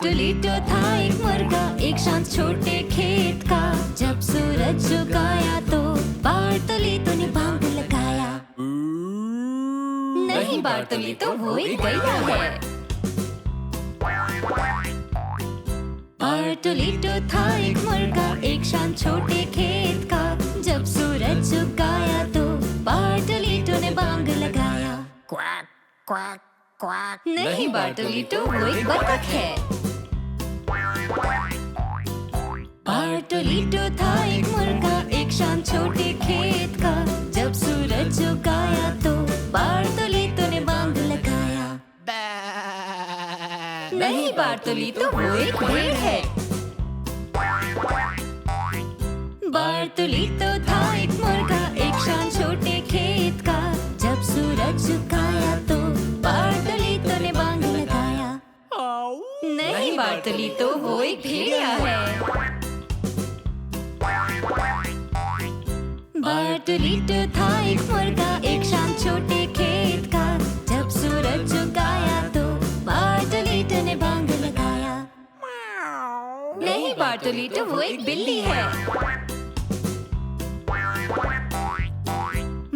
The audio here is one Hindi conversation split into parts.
बार्टोलीटो था एक मुर्गा एक शांत छोटे खेत का। जब सूरज झुकाया तो बार्टोलीटो ने बांग लगाया। नहीं बार्टोलीटो, वो एक गैया है। बार्टोलीटो था एक मुर्गा एक शांत छोटे खेत का। जब सूरज झुकाया तो बार्टोलीटो ने बांग लगाया। Quack quack quack. नहीं बार्टोलीटो, वो एक बतख है। बार्टोलीटो था एक मुर्गा एक शांत छोटे खेत का। जब सूरज झुकाया तो बार्टोलीटो ने बांग लगाया। नहीं बार्टोलीटो, वो एक भेड़ है। बार्टोलीटो था एक मुर्गा एक शांत छोटे खेत का। जब सूरज झुकाया तो बार्टोलीटो ने बांग लगाया। नहीं बार्टोलीटो, वो एक भेड़िया है। बार्टोलीटो था एक मुर्गा एक शांत छोटे खेत का। जब सूरज झुकाया तो बार्टोलीटो ने बांग लगाया। नहीं बार्टोलीटो, वो एक बिल्ली है।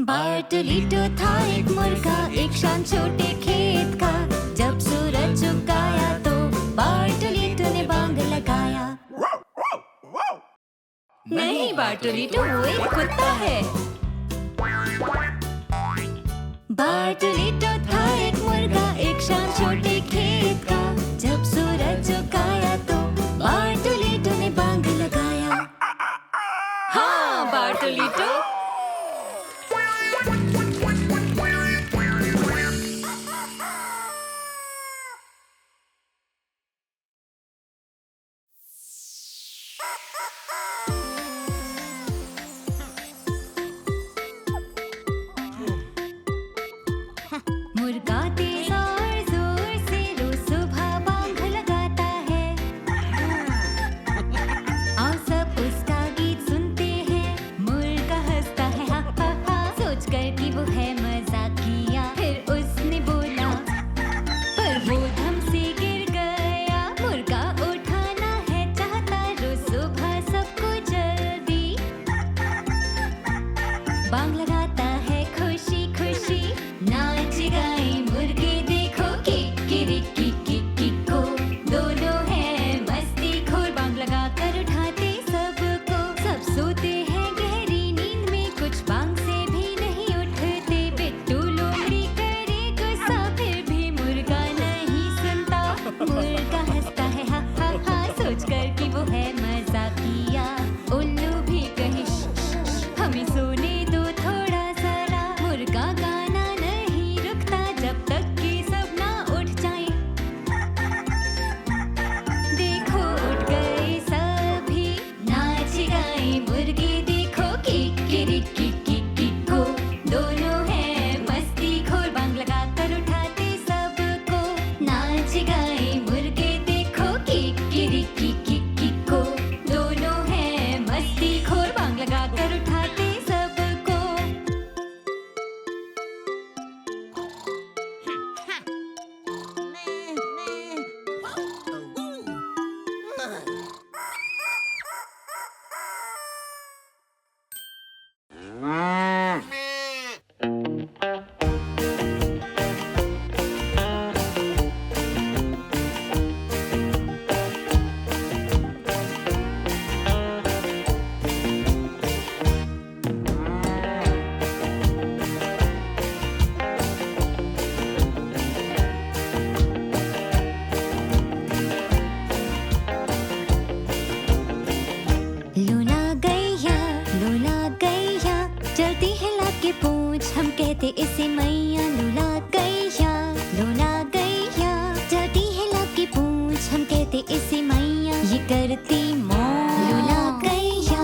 बार्टोलीटो था एक मुर्गा एक शांत छोटे खेत का। जब सूरज झुकाया तो बार्टोलीटो ने बांग लगाया। नहीं बार्टोलीटो, वो एक कुत्ता है। बार्टोलीटो था एक मुर्गा एक शांत छोटे खेत का। जब सूरज झुकाया तो बार्टोलीटो ने बांग लगाया। हाँ बार्टोलीटो। मुर्गा तेज और जोर से रोज सुबह बांग लगाता है। और सब उसका गीत सुनते हैं। मुर्गा हंसता है हा हा हा सोचकर कि वो है मजाकिया। फिर उसने बोला पर वो धम से गिर गया। मुर्गा उठाना है चाहता रोज सुबह सबको जल्दी। बांग लगाता है खुशी खुशी नाच गाए मुर्गे देखो किको। दोनों हैं मस्ती खोर बांग लगा कर उठाते सबको। सब सोते हैं गहरी नींद में कुछ बांग से भी नहीं उठते। बिट्टू लोमड़ी करे गुस्सा फिर भी मुर्गा नहीं सुनता। मुर्गा हंसता है हा हा हा सोचकर कि वो है मजाकिया। उल्लू भी कहे हमें सोने दो थोड़ा जरा। मुर्गा गाना नहीं रुकता जब तक कि सब ना उठ जाए। देखो उठ गए सभी नाच गाए मुर्गे देखो किको। दोनों हैं मस्ती खोर बांग लगा कर उठाते सबको। नाच गाए मुर्गे देखो किको। दोनों हैं मस्ती खोर बांग लगा कर उठाते सबको। लोला गैया चलती है लाके पूछ हम कहते इसे मैया। लोला गैया चलती है लाके पूछ हम कहते इसे मैया। ये करती मौज। लोला गैया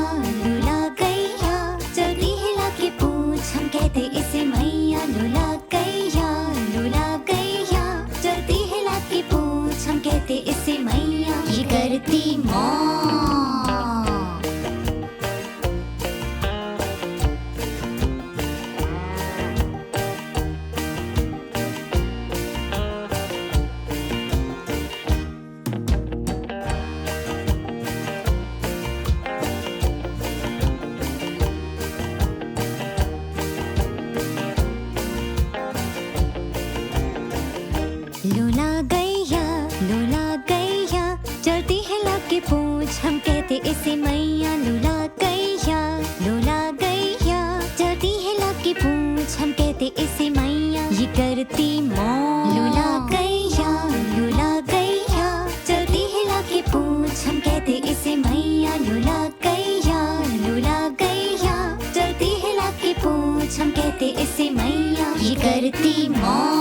चलती है लाके पूछ हम कहते इसे मैया। लोला गैया चलती है लाके पूछ हम कहते इसे मैया। ये करती मौज। पूंछ हम कहते इसे मैया। लूला गैया, लूला गैया, चलती है लाके पूंछ हम कहते इसे मैया। ये करती मौज। लूला गैया, लूला गैया, चलती है लाके पूंछ हम कहते इसे मैया। लूला गैया, लूला गैया, चलती है लाके पूंछ हम कहते इसे मैया। ये करती मौज।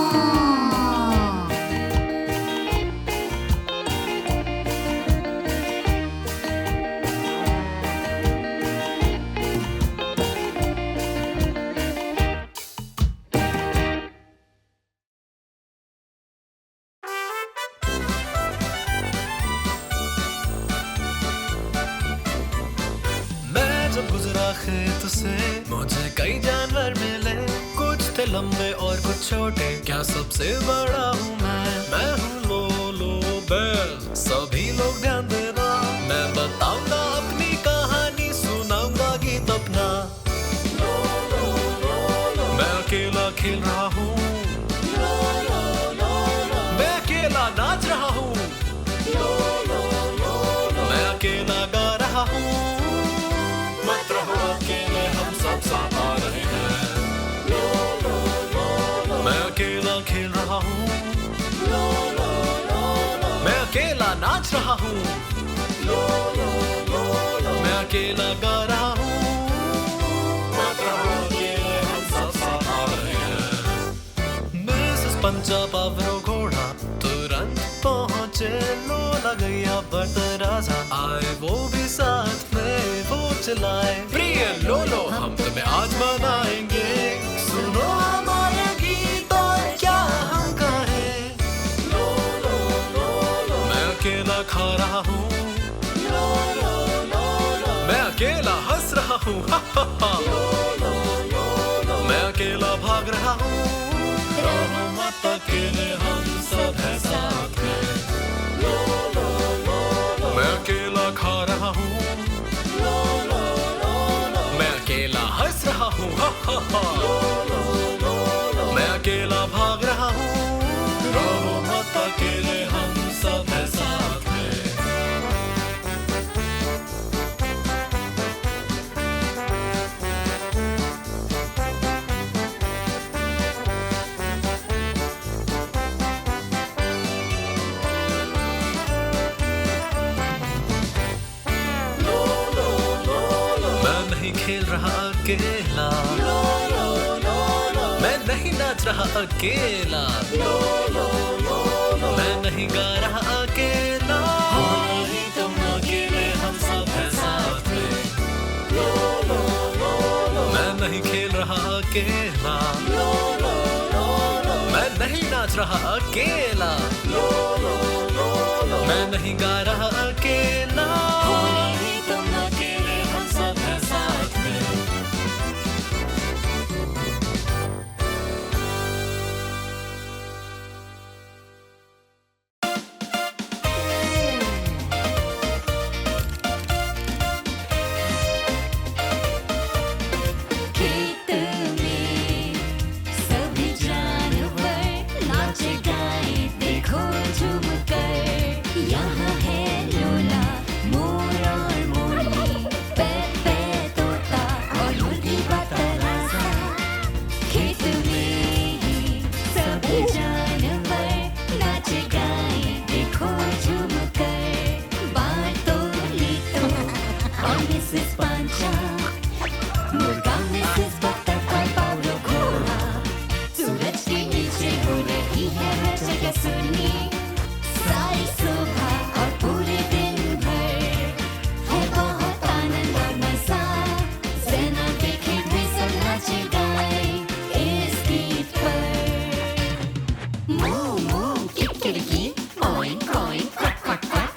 जब गुजरा खेत से मुझे कई जानवर मिले, कुछ थे लंबे और कुछ छोटे, क्या सबसे बड़ा हूँ मैं हूँ लोलो बैल। सभी लोग ध्यान देना, मैं बताऊंगा अपनी कहानी, सुनाऊंगा गीत अपना। मैं अकेला खेल रहा हूँ, मैं अकेला नाच रहा हूँ, मैं अकेला गा रहा हूँ। मत रहो अकेले, हम सब साथ आ रहे हैं। मैं अकेला खेल रहा हूँ, मैं अकेला नाच रहा हूँ, मैं अकेला गा रहा हूँ। मत रहो अकेले, हम सब साथ आ रहे हैं। मिसेस पंचा पावरो घोड़ा तुरंत पहुँचे। लोला गैया बतराजा आए वो भी साथ में, वो चलाए। प्रिय लोलो हम तुम्हें आज मनाएंगे, सुनो हमारे गीत और क्या हम कहें। मैं अकेला खा रहा हूँ, मैं अकेला हंस रहा हूँ, मैं अकेला भाग रहा हूँ। रहो मत अकेले, हम सब हैं साथ में। मैं अकेला खा रहा हूँ, मैं अकेला हंस रहा हूँ, मैं अकेला भाग रहा हूँ। रहो मत अकेले, हम सब हैं साथ में। खेल रहा अकेला, मैं नहीं नाच रहा अकेला, मैं नहीं गा रहा अकेला। नहीं तुम अकेले, हम सब हैं साथ में। मैं नहीं खेल रहा अकेला, मैं नहीं नाच रहा अकेला, मैं नहीं गा रहा अकेला। नहीं तुम अकेले, हम सब हैं साथ में। खेत में सभी जानवर नाचे गाए, देखो झूम कर। यहाँ है लोला, मोर और मोरनी, पे पे तोता और मुर्गी बतरासा। खेत में सभी जानवर नाचे गाए, देखो झूम कर। बारतोलीतो और मिसेस पंचा, मुर्गा मिसेस बत्तख और पावलो घोड़ा, सूरज के नीचे हो रही है हर जगह सुनी सारी शोभा। और पूरे दिन भर है बहुत आनंद और मजा, सेना के खेत में सब नाचे गाए इस गीत पर। मू मू किकिरिकी, oink oink, क्वक क्वक क्वक,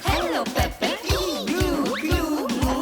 hello पेपे, glue glue glue.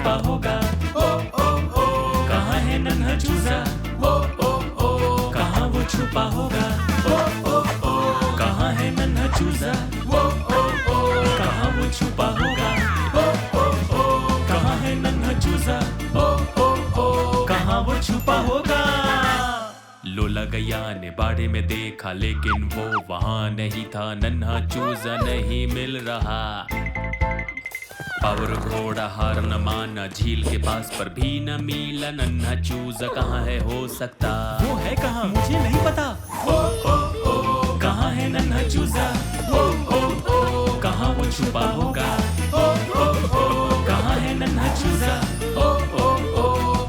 छुपा होगा? कहाँ है नन्हा चूजा? कहाँ वो छुपा होगा? कहाँ है नन्हा चूजा? कहाँ वो छुपा होगा? कहाँ है नन्हा चूजा? कहाँ वो छुपा होगा? लोला गैया ने बाड़े में देखा, लेकिन वो वहाँ नहीं था। नन्हा चूजा नहीं मिल रहा। पावर घोड़ा हार न माना, झील के पास पर भी न मिला। नन्हा चूजा कहाँ है हो सकता? वो है कहाँ मुझे नहीं पता। कहाँ है नन्हा चूजा? कहाँ वो छुपा होगा? कहाँ है नन्हा चूजा?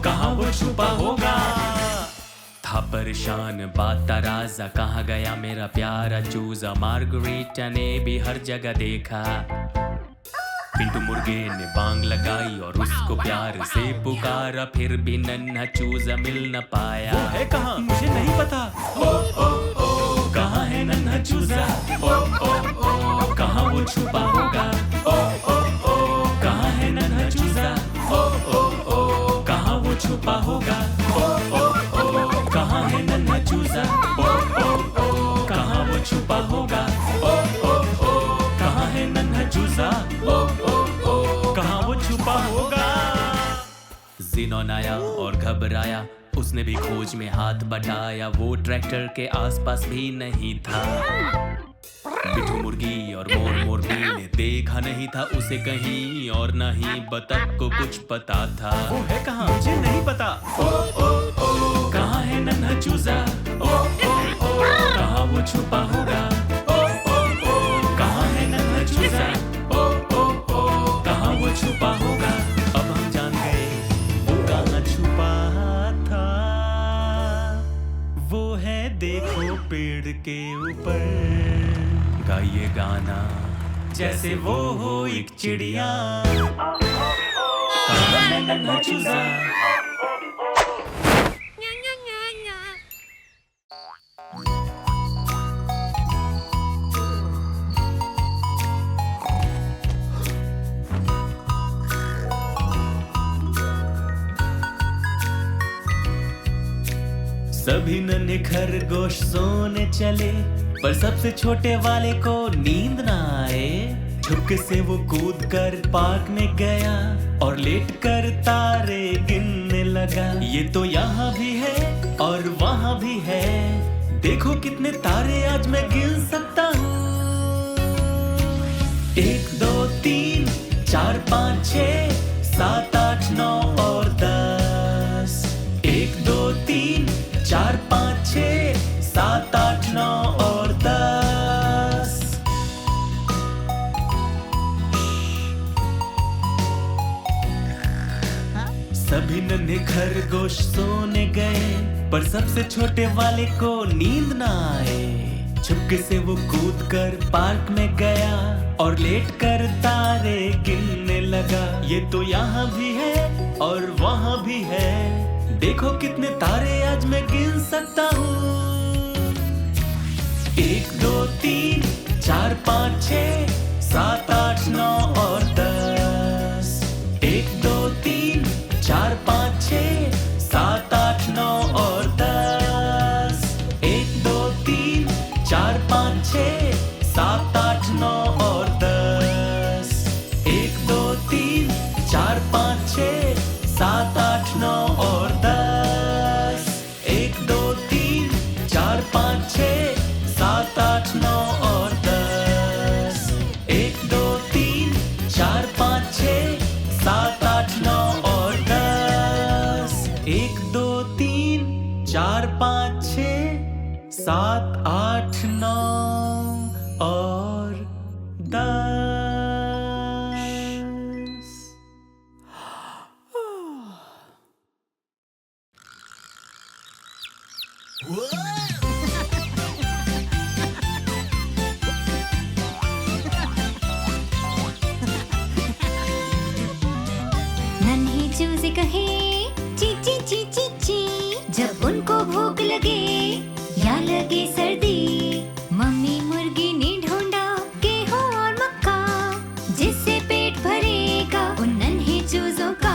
कहाँ वो छुपा होगा? था परेशान बाता राजा, कहाँ गया मेरा प्यारा चूजा? मार्गरीटा ने भी हर जगह देखा। पिंटू मुर्गे ने बांग लगाई और उसको प्यार से पुकारा, फिर भी नन्हा चूजा मिल न पाया। वो है कहाँ मुझे नहीं पता। कहाँ है नन्हा चूजा? कहाँ वो छुपा होगा? कहाँ है नन्हा चूजा? कहाँ वो छुपा होगा? कहाँ है नन्हा चूजा? कहाँ वो छुपा होगा? कहाँ है नन्हा चूजा? कहाँ वो छुपा होगा? ज़ेनोन आया और घबराया, उसने भी खोज में हाथ बटाया। वो ट्रैक्टर के आसपास भी नहीं था। बिट्ठू मुर्गी और मोर मुर्गी ने देखा नहीं था उसे कहीं, और नहीं बतख को कुछ पता था। वो है कहाँ मुझे नहीं पता। कहाँ है नन्हा चूजा? कहाँ वो छुपा होगा? कहाँ है नन्हा चूजा? कहाँ वो छुपा होगा? अब हम जान गए वो कहाँ छुपा था। वो है देखो पेड़ के ऊपर, गाइए गाना जैसे वो हो एक चिड़िया। कहाँ है नन्हा चूजा? सभी नन्हे खरगोश सोने चले, पर सबसे छोटे वाले को नींद ना आए। छुपके से वो कूद कर पार्क में गया और लेट कर तारे गिनने लगा। ये तो यहाँ भी है और वहाँ भी है, देखो कितने तारे आज मैं गिन सकता हूँ। 1 2 3 4 5 6 7 8 9 और 10। 1 2 3 4 5 6 7 8 9 और 10। सभी नन्हे खरगोश सोने गए, पर सबसे छोटे वाले को नींद ना आए। छुपके से वो कूद कर पार्क में गया और लेट कर तारे गिनने लगा। ये तो यहाँ भी है और वहाँ भी है, देखो कितने तारे आज मैं गिन सकता हूँ। 1 2 3 4 5 6 7 8 9 और 10। 1 2 3 4 5 6 7 8 9 और 10। 1 2 3 4 5 6 7 8 9 और 10। 1 2 3 4 5 6 7 8 9 और 10। 1 2 3 4 5 6 7 8 9 और 10। 1 2 3 4 5 6 7 8 9 और 10। 1 2 3 4 5 6 7 8 9 और 10। नन्हे चूजे कहे ची ची ची ची ची, जब उनको भूख लगे या लगे सर्दी। मम्मी मुर्गी ने ढूंढा गेहूं और मक्का, जिससे पेट भरेगा उन नन्हे चूजों का।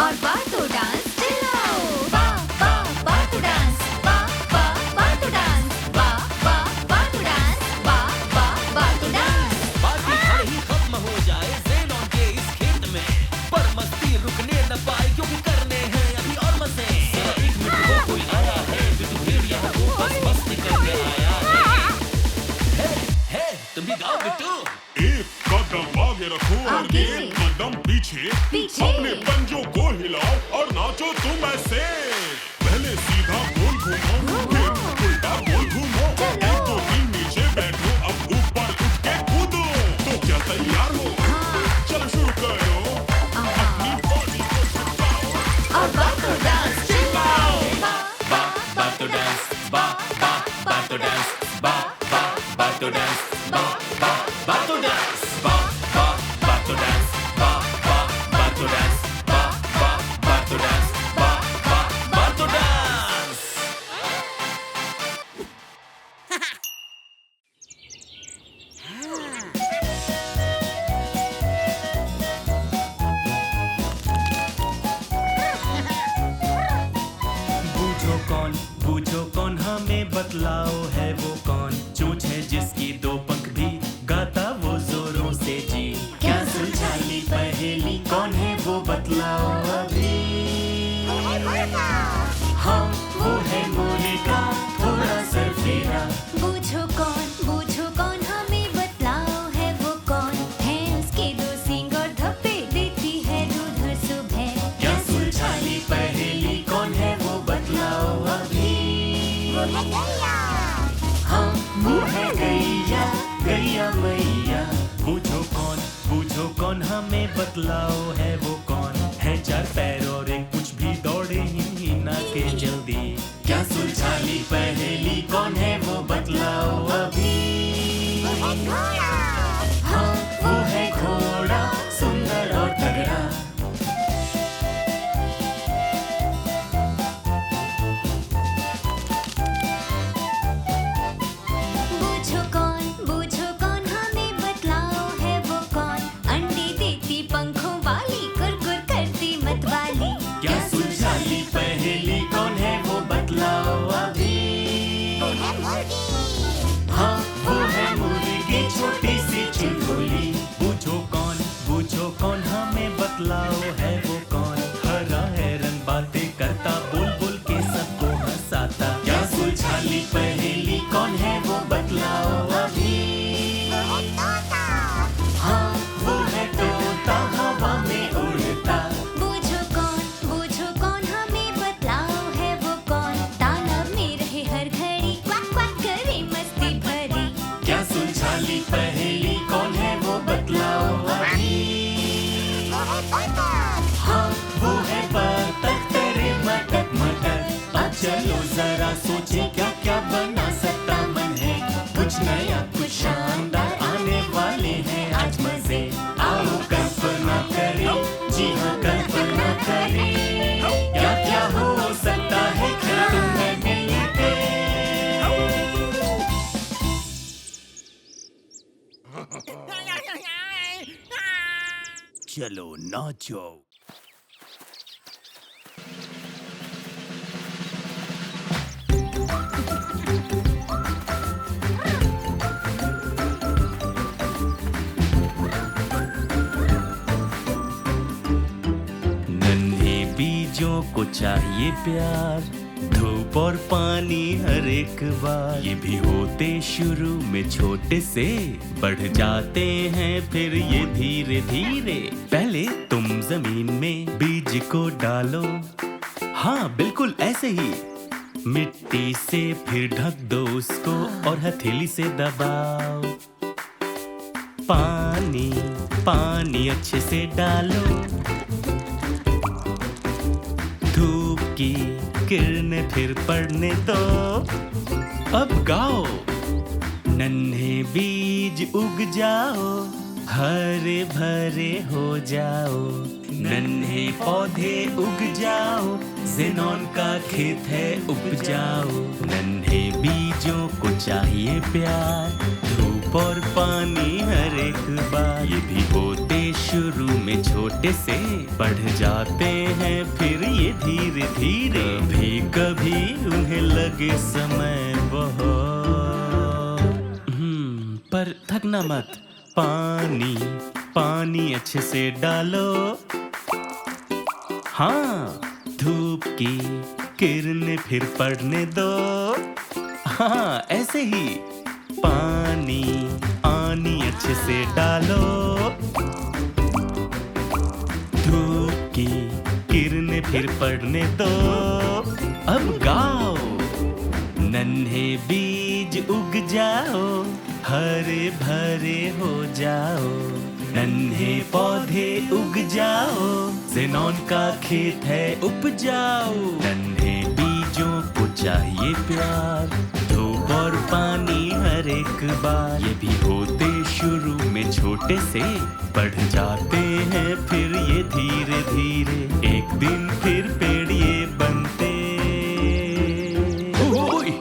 पीछे पीछे। अपने पंजों को हिलाओ और नाचो तुम ऐसे। पहले सीधा गोल घूमो, फिर उल्टा गोल घूमो। चलो। 1 2 3 नीचे बैठो, अब ऊपर उठ के कूदो। तो क्या तैयार हो? चलो शुरू करो, अपनी बॉडी को झुकाओ। अब बातो डांस चिल्लाओ। बा तो डांस, बा तो डांस, बा तो डांस, बा तो डांस, बा तो डांस, बा तो डांस, बा तो डांस, बा तो डांस। बूझो कौन हमें बतलाओ है वो कौन। चोंच है जिसकी 2 पंख भी, गाता वो जोरों से जी। क्या सुलझा ली पहेली, कौन है वो बतलाओ अभी। हाँ वो है मोनिका, थोड़ा सरफेरा। बूझो कौन हमें बतलाओ है वो कौन है। उसके 2 सींग और धब्बे, देती है दूध हर सुबह। क्या सुलझा ली पहेली, कौन है वो बतलाओ अभी। हाँ वो है गैया, गैया मैया। बूझो कौन हमें बतलाओ है वो कौन है। 4 पैर और एक कुछ भी, दौड़े ही ना के जल्दी। क्या सुलझा ली पहेली, कौन है वो बतलाओ अभी। हाँ वो है घोड़ा, सुंदर और तगड़ा। बूझो कौन हमें बतलाओ है वो कौन। अंडे देती पंखों वाली, कुरकुर करती मत वाली। क्या सुलझा ली पहेली, कौन है वो बतलाओ अभी। हाँ वो है मुर्गी, छोटी सी चुलबुली। बूझो कौन हमें बतलाओ है वो कौन। हरा है रंग, बातें करता, बोल बोल के सबको हंसाता। क्या सुलझा ली पहेली, कौन है वो बतलाओ अभी। हाँ वो है तोता, हवा में उड़ता। बूझो कौन हमें बतलाओ है वो कौन। तालाब में रहे हर घड़ी, क्वाक क्वाक करे मस्ती भरी। क्या सुलझा ली पहेली, कौन है वो बतलाओ अभी। हाँ वो है बतख, करे मटक मटक। अब चलो जरा सोचे, क्या क्या बना सकता मन है। कुछ नया कुछ शानदार आने वाले हैं आज मजे। आओ कल्पना करें, जी हाँ कल्पना करें। क्या क्या हो सकता है, खेल में मिलके। चलो नाचो। नन्हे बीजों को चाहिए प्यार, धूप और पानी हर एक बार। ये भी होते शुरू में छोटे से, बढ़ जाते हैं फिर ये धीरे धीरे। पहले तुम जमीन में बीज को डालो, हाँ बिल्कुल ऐसे ही। मिट्टी से फिर ढक दो उसको और हथेली से दबाओ। पानी अच्छे से डालो। धूप की किरणें फिर पड़ने दो। अब गाओ, नन्हे बीज उग जाओ, हरे भरे हो जाओ। नन्हे पौधे उग जाओ, ज़ेनॉन का खेत है उपजाओ। नन्हे बीजों को चाहिए प्यार, धूप और पानी हर एक बार। ये भी होते शुरू में छोटे से, बढ़ जाते हैं फिर ये धीरे धीरे। कभी उन्हें लगे समय बहुत, पर थकना मत। पानी अच्छे से डालो। हाँ, धूप की किरणें फिर पड़ने दो। हाँ, ऐसे ही पानी अच्छे से डालो। धूप की किरणें फिर पड़ने दो। अब गाओ, नन्हे बीज उग जाओ, हरे भरे हो जाओ, नन्हे पौधे उग जाओ, ज़ेनॉन का खेत है उपजाऊ। नन्हे बीजों को चाहिए प्यार, धूप और पानी हर एक बार। ये भी होते शुरू में छोटे से, बढ़ जाते हैं फिर ये धीरे धीरे, एक दिन फिर पेड़ ये बनते। ओए!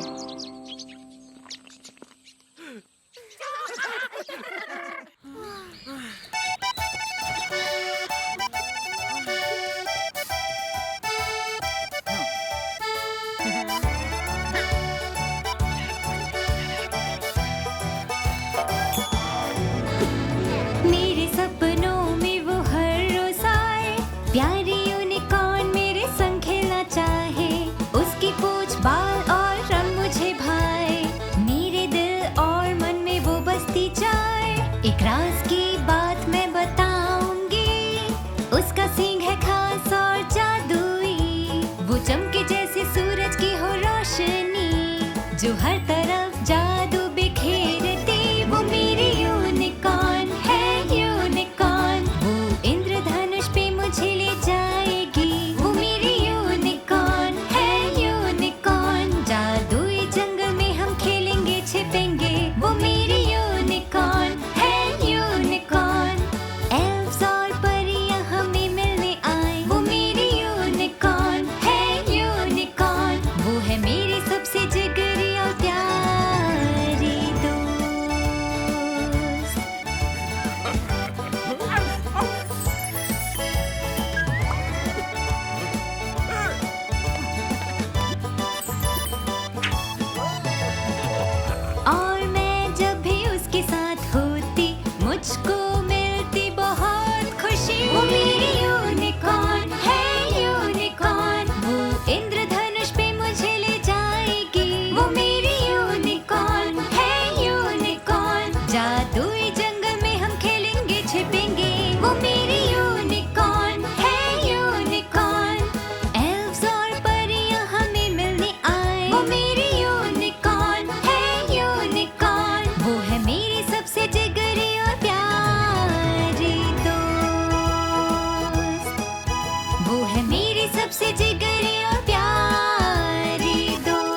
मेरे सपनों में वो हर रोज आए, प्यारी यूनिकॉर्न मेरे संग खेलना चाहे। उसकी पूंछ, बाल और रंग मुझे भाए, मेरे दिल और मन में वो बसती जाए। एक राज की बात मैं बताऊंगी, उसका सींग है खास और जादुई। वो चमके जैसे सूरज की हो रोशनी, जो हर तरफ जादू बिखेरती। वो मेरी यूनिकॉर्न है, यूनिकॉर्न। वो इंद्रधनुष पे मुझे ले जाएगी। वो मेरी यूनिकॉर्न है, यूनिकॉर्न। जादुई जंगल में हम खेलेंगे छिपेंगे। वो मेरी यूनिकॉर्न है, यूनिकॉर्न। एल्व्स और परियां हमें मिलने आए। वो मेरी यूनिकॉर्न है, यूनिकॉर्न। वो है मेरी सबसे जिगरी और प्यारी दोस्त। और मैं जब भी उसके साथ होती, मुझको मिलती बहुत खुशी। वो मेरी यूनिकॉर्न है, यूनिकॉर्न। वो इंद्रधनुष पे मुझे ले जाएगी। वो मेरी यूनिकॉर्न है, यूनिकॉर्न। जादुई जंगल में हम खेलेंगे छिपेंगे। वो मेरी यूनिकॉर्न है, यूनिकॉर्न। एल्व्स और परियां हमें मिलने आए। वो मेरी यूनिकॉर्न है, यूनिकॉर्न। वो है मेरी सबसे जिगरी और प्यारी दोस्त। वो है मेरी सबसे जिगरी और प्यारी दोस्त।